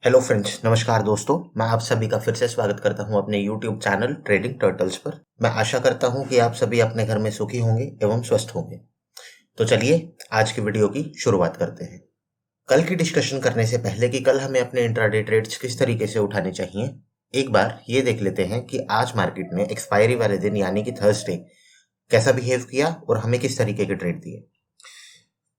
Hello friends, नमस्कार दोस्तों। मैं आप सभी का फिर से स्वागत करता हूं अपने यूट्यूब चैनल ट्रेडिंग टर्टल्स पर। मैं आशा करता हूं कि आप सभी अपने घर में सुखी होंगे एवं स्वस्थ होंगे। तो चलिए आज की वीडियो की शुरुआत करते हैं। कल की डिस्कशन करने से पहले कि कल हमें अपने इंट्राडे ट्रेड्स किस तरीके से उठाने चाहिए, एक बार ये देख लेते हैं कि आज मार्केट ने एक्सपायरी वाले दिन यानी कि थर्सडे कैसा बिहेव किया और हमें किस तरीके के ट्रेड दिए।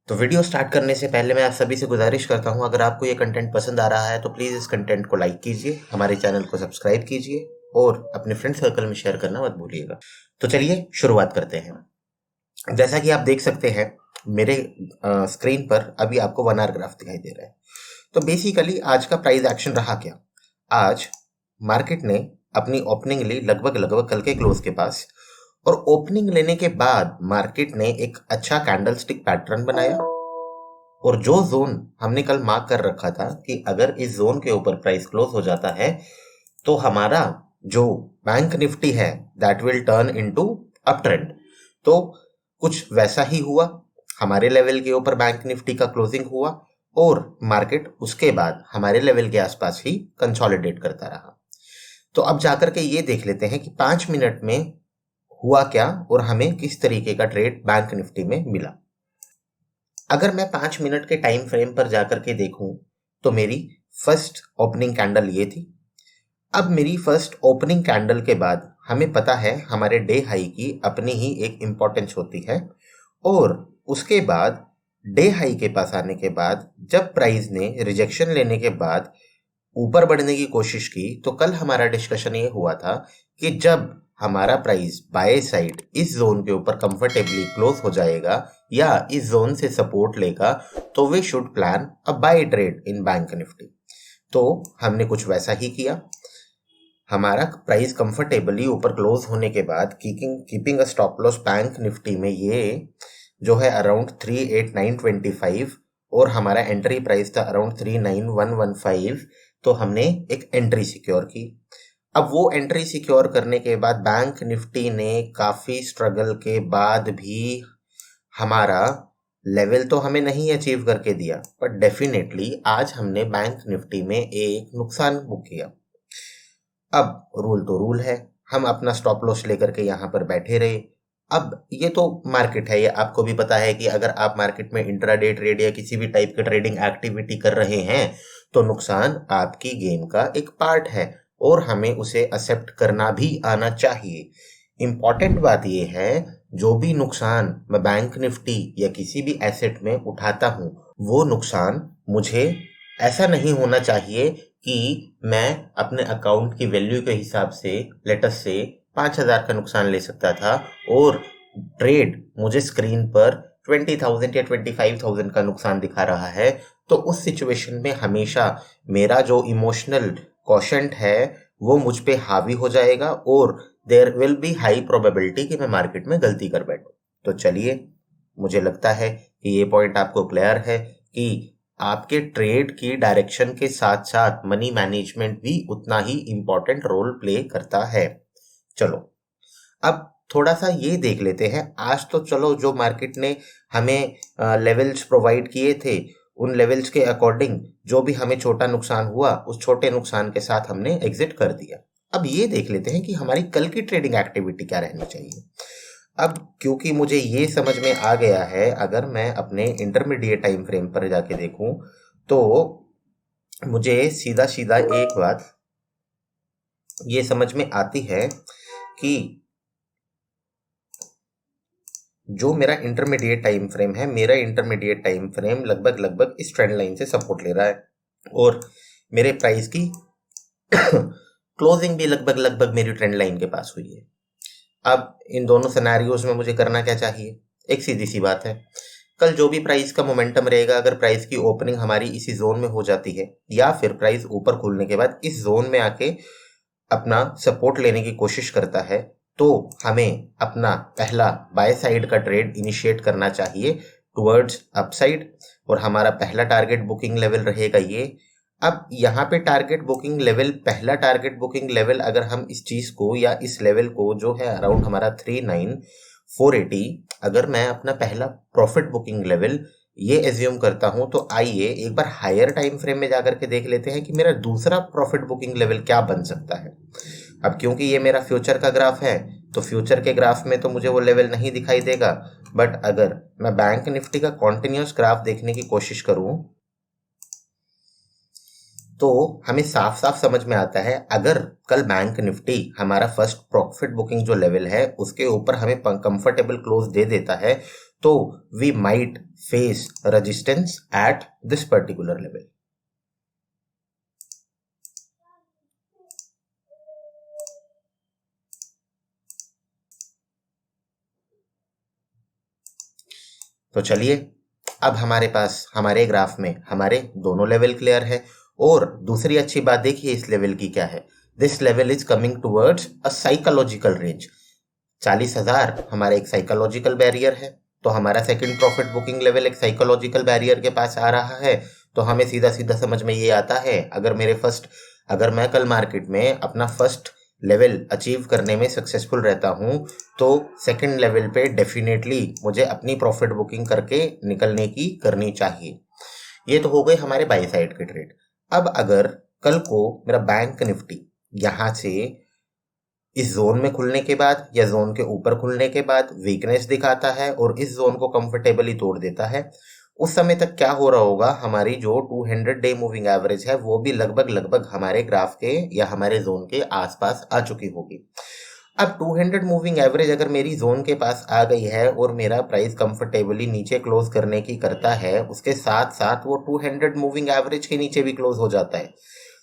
तो वीडियो स्टार्ट करने से पहले मैं आप सभी से गुजारिश करता हूं, अगर आपको ये कंटेंट पसंद आ रहा है तो प्लीज़ इस कंटेंट को लाइक कीजिए, हमारे चैनल को सब्सक्राइब कीजिए और अपने फ्रेंड सर्कल में शेयर करना मत भूलिएगा। तो चलिए शुरुआत करते हैं। जैसा कि आप देख सकते हैं मेरे स्क्रीन पर अभी आपको 1 आवर ग्राफ दिखाई दे रहा है। तो बेसिकली आज का प्राइस एक्शन रहा क्या। आज मार्केट ने अपनी ओपनिंग ली लगभग कल के क्लोज के पास, और ओपनिंग लेने के बाद मार्केट ने एक अच्छा कैंडलस्टिक पैटर्न बनाया। और जो जोन हमने कल मार्क कर रखा था कि अगर इस जोन के ऊपर प्राइस क्लोज हो जाता है तो हमारा जो बैंक निफ्टी है that will turn into up trend. तो कुछ वैसा ही हुआ, हमारे लेवल के ऊपर बैंक निफ्टी का क्लोजिंग हुआ और मार्केट उसके बाद हमारे लेवल के आसपास ही कंसोलिडेट करता रहा। तो अब जाकर के ये देख लेते हैं कि 5 मिनट में हुआ क्या और हमें किस तरीके का ट्रेड बैंक निफ्टी में मिला। अगर मैं 5 मिनट के टाइम फ्रेम पर जाकर के देखूं तो मेरी फर्स्ट ओपनिंग कैंडल ये थी। अब मेरी फर्स्ट ओपनिंग कैंडल के बाद हमें पता है हमारे डे हाई की अपनी ही एक इम्पोर्टेंस होती है, और उसके बाद डे हाई के पास आने के बाद जब प्राइस ने रिजेक्शन लेने के बाद ऊपर बढ़ने की कोशिश की, तो कल हमारा डिस्कशन ये हुआ था कि जब हमारा प्राइस बाय साइड इस जोन के ऊपर कंफर्टेबली क्लोज हो जाएगा या इस जोन से सपोर्ट लेगा तो we should plan a buy trade in bank Nifty. तो हमने कुछ वैसा ही किया। हमारा प्राइस कंफर्टेबली ऊपर क्लोज होने के बाद keeping a stop loss bank Nifty में ये जो है अराउंड 38925 और हमारा एंट्री प्राइस था अराउंड 39115। तो हमने एक एंट्री सिक्योर की। अब वो एंट्री सिक्योर करने के बाद बैंक निफ्टी ने काफी स्ट्रगल के बाद भी हमारा लेवल तो हमें नहीं अचीव करके दिया, पर डेफिनेटली आज हमने बैंक निफ्टी में एक नुकसान बुक किया। अब रूल तो रूल है, हम अपना स्टॉप लॉस लेकर के यहाँ पर बैठे रहे। अब ये तो मार्केट है, ये आपको भी पता है कि अगर आप मार्केट में इंट्राडे ट्रेड या किसी भी टाइप की ट्रेडिंग एक्टिविटी कर रहे हैं तो नुकसान आपकी गेम का एक पार्ट है और हमें उसे एक्सेप्ट करना भी आना चाहिए। इम्पॉर्टेंट बात यह है, जो भी नुकसान मैं बैंक निफ्टी या किसी भी एसेट में उठाता हूँ वो नुकसान मुझे ऐसा नहीं होना चाहिए कि मैं अपने अकाउंट की वैल्यू के हिसाब से लेटस से 5,000 का नुकसान ले सकता था और ट्रेड मुझे स्क्रीन पर 20,000 या 25,000 का नुकसान दिखा रहा है। तो उस सिचुएशन में हमेशा मेरा जो इमोशनल क्वोशंट है वो मुझ पे हावी हो जाएगा और there will be high probability कि मैं मार्केट में गलती कर बैठूं। तो चलिए, मुझे लगता है कि ये पॉइंट आपको क्लियर है कि आपके ट्रेड की डायरेक्शन के साथ साथ मनी मैनेजमेंट भी उतना ही इंपॉर्टेंट रोल प्ले करता है। चलो अब थोड़ा सा ये देख लेते हैं। आज तो चलो जो मार्केट ने हमें लेवल्स प्रोवाइड किए थे उन लेवल्स के अकॉर्डिंग जो भी हमें छोटा नुकसान हुआ उस छोटे नुकसान के साथ हमने एग्जिट कर दिया। अब ये देख लेते हैं कि हमारी कल की ट्रेडिंग एक्टिविटी क्या रहनी चाहिए। अब क्योंकि मुझे ये समझ में आ गया है, अगर मैं अपने इंटरमीडिएट टाइम फ्रेम पर जाके देखूं तो मुझे सीधा सीधा एक बात ये समझ में आती है कि जो मेरा इंटरमीडिएट टाइम फ्रेम है, मेरा इंटरमीडिएट टाइम फ्रेम लगभग इस ट्रेंड लाइन से सपोर्ट ले रहा है और मेरे प्राइस की क्लोजिंग भी लगभग मेरी ट्रेंड लाइन के पास हुई है। अब इन दोनों सिनेरियोज में मुझे करना क्या चाहिए? एक सीधी सी बात है, कल जो भी प्राइस का मोमेंटम रहेगा, अगर प्राइस की ओपनिंग हमारी इसी जोन में हो जाती है या फिर प्राइस ऊपर खुलने के बाद इस जोन में आके अपना सपोर्ट लेने की कोशिश करता है, तो हमें अपना पहला बाय साइड का ट्रेड इनिशिएट करना चाहिए टुवर्ड्स अपसाइड, और हमारा पहला टारगेट बुकिंग लेवल रहेगा ये। अब यहाँ पे टारगेट बुकिंग लेवल, पहला टारगेट बुकिंग लेवल अगर हम इस चीज को या इस लेवल को जो है अराउंड हमारा 39,480, अगर मैं अपना पहला प्रॉफिट बुकिंग लेवल ये एज्यूम करता हूं, तो आइए एक बार हायर टाइम फ्रेम में जाकर के देख लेते हैं कि मेरा दूसरा प्रॉफिट बुकिंग लेवल क्या बन सकता है। अब क्योंकि ये मेरा फ्यूचर का ग्राफ है, तो फ्यूचर के ग्राफ में तो मुझे वो लेवल नहीं दिखाई देगा, बट अगर मैं बैंक निफ्टी का कॉन्टिन्यूस ग्राफ देखने की कोशिश करूं तो हमें साफ साफ समझ में आता है, अगर कल बैंक निफ्टी हमारा फर्स्ट प्रॉफिट बुकिंग जो लेवल है उसके ऊपर हमें कंफर्टेबल क्लोज दे देता है, तो we might face resistance at this particular level. तो चलिए, अब हमारे पास हमारे ग्राफ में हमारे दोनों लेवल क्लियर है। और दूसरी अच्छी बात देखिए इस लेवल की क्या है, this level is coming towards a psychological range. 40,000 हमारा एक साइकोलॉजिकल बैरियर है, तो हमारा सेकंड प्रॉफिट बुकिंग लेवल एक साइकोलॉजिकल बैरियर के पास आ रहा है। तो हमें सीधा सीधा समझ में ये आता है, अगर मैं कल मार्केट में अपना फर्स्ट लेवल अचीव करने में सक्सेसफुल रहता हूं, तो सेकंड लेवल पे डेफिनेटली मुझे अपनी प्रॉफिट बुकिंग करके निकलने की करनी चाहिए। ये तो हो गए हमारे बाई साइड के ट्रेड। अब अगर कल को मेरा बैंक निफ्टी यहां से इस जोन में खुलने के बाद या जोन के ऊपर खुलने के बाद वीकनेस दिखाता है और इस जोन को कंफर्टेबली तोड़ देता है, उस समय तक क्या हो रहा होगा, हमारी जो 200 डे मूविंग एवरेज है वो भी लगभग हमारे ग्राफ के या हमारे जोन के आसपास आ चुकी होगी। अब 200 मूविंग एवरेज अगर मेरी जोन के पास आ गई है और मेरा प्राइस कंफर्टेबली नीचे क्लोज करने की करता है, उसके साथ साथ वो 200 मूविंग एवरेज के नीचे भी क्लोज हो जाता है,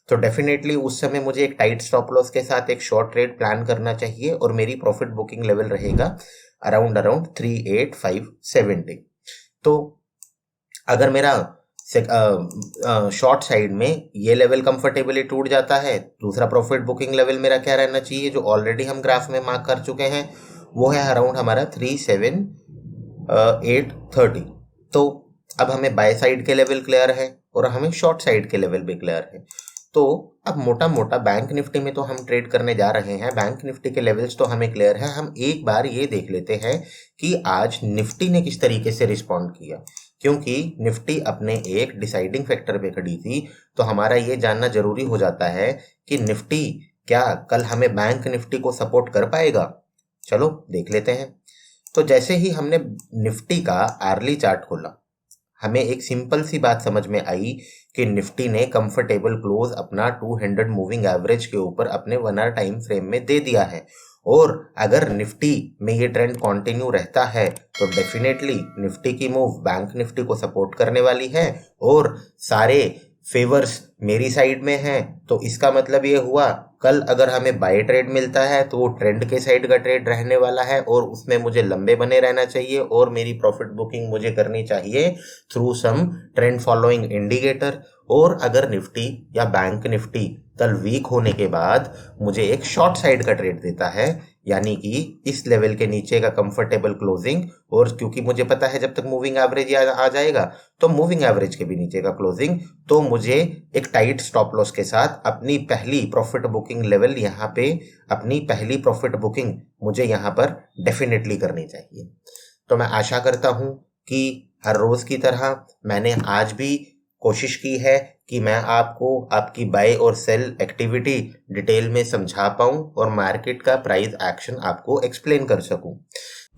तो डेफिनेटली उस समय मुझे एक टाइट स्टॉप लॉस के साथ एक शॉर्ट ट्रेड प्लान करना चाहिए और मेरी प्रॉफिट बुकिंग लेवल रहेगा अराउंड 38570। तो अगर मेरा शॉर्ट साइड में ये लेवल कंफर्टेबली टूट जाता है, दूसरा प्रॉफिट बुकिंग लेवल मेरा क्या रहना चाहिए, जो ऑलरेडी हम ग्राफ में मार्क कर चुके हैं, वो है अराउंड हमारा 37830। तो अब हमें बाय साइड के लेवल क्लियर है और हमें शॉर्ट साइड के लेवल भी क्लियर है। तो अब मोटा मोटा बैंक निफ्टी में तो हम ट्रेड करने जा रहे हैं, बैंक निफ्टी के लेवल्स तो हमें क्लियर है। हम एक बार ये देख लेते हैं कि आज निफ्टी ने किस तरीके से रिस्पॉन्ड किया, क्योंकि निफ्टी अपने एक डिसाइडिंग फैक्टर पे खड़ी थी, तो हमारा ये जानना जरूरी हो जाता है कि निफ्टी क्या कल हमें बैंक निफ्टी को सपोर्ट कर पाएगा। चलो देख लेते हैं। तो जैसे ही हमने निफ्टी का आर्ली चार्ट खोला, हमें एक सिंपल सी बात समझ में आई कि निफ्टी ने कंफर्टेबल क्लोज अपना 200 मूविंग एवरेज के ऊपर अपने 1 आवर टाइम फ्रेम में दे दिया है। और अगर निफ्टी में ये ट्रेंड कंटिन्यू रहता है तो डेफिनेटली निफ्टी की मूव बैंक निफ्टी को सपोर्ट करने वाली है और सारे फेवर्स मेरी साइड में हैं। तो इसका मतलब ये हुआ, कल अगर हमें बाय ट्रेड मिलता है तो वो ट्रेंड के साइड का ट्रेड रहने वाला है और उसमें मुझे लंबे बने रहना चाहिए और मेरी प्रॉफिट बुकिंग मुझे करनी चाहिए through some trend following indicator. और अगर निफ्टी या बैंक निफ्टी कल वीक होने के बाद मुझे एक शॉर्ट साइड का ट्रेड देता है, यानी कि इस लेवल के नीचे का कंफर्टेबल क्लोजिंग, और क्योंकि मुझे पता है जब तक मूविंग एवरेज आ जाएगा तो मूविंग एवरेज के भी नीचे का क्लोजिंग, तो मुझे एक टाइट स्टॉप लॉस के साथ अपनी पहली प्रॉफिट बुकिंग लेवल यहाँ पे अपनी पहली प्रॉफिट बुकिंग मुझे यहाँ पर डेफिनेटली करनी चाहिए। तो मैं आशा करता हूँ कि हर रोज की तरह मैंने आज भी कोशिश की है कि मैं आपको आपकी बाय और सेल एक्टिविटी डिटेल में समझा पाऊं और मार्केट का प्राइस एक्शन आपको एक्सप्लेन कर सकूं।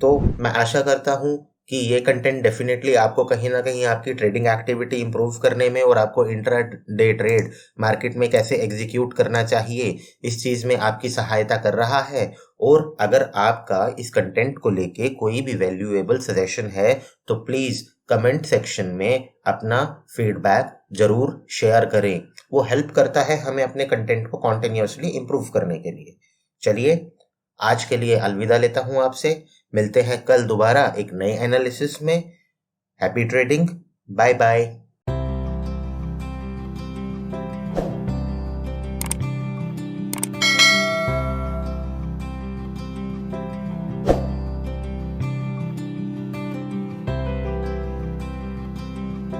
तो मैं आशा करता हूं कि ये कंटेंट डेफिनेटली आपको कहीं ना कहीं आपकी ट्रेडिंग एक्टिविटी इंप्रूव करने में और आपको इंट्रा डे ट्रेड मार्केट में कैसे एग्जीक्यूट करना चाहिए इस चीज़ में आपकी सहायता कर रहा है। और अगर आपका इस कंटेंट को लेके कोई भी वैल्यूएबल सजेशन है तो प्लीज़ कमेंट सेक्शन में अपना फीडबैक जरूर शेयर करें, वो हेल्प करता है हमें अपने कंटेंट को कॉन्टिन्यूसली इंप्रूव करने के लिए। चलिए आज के लिए अलविदा लेता हूं आपसे, मिलते हैं कल दोबारा एक नए एनालिसिस में। Happy trading, bye bye.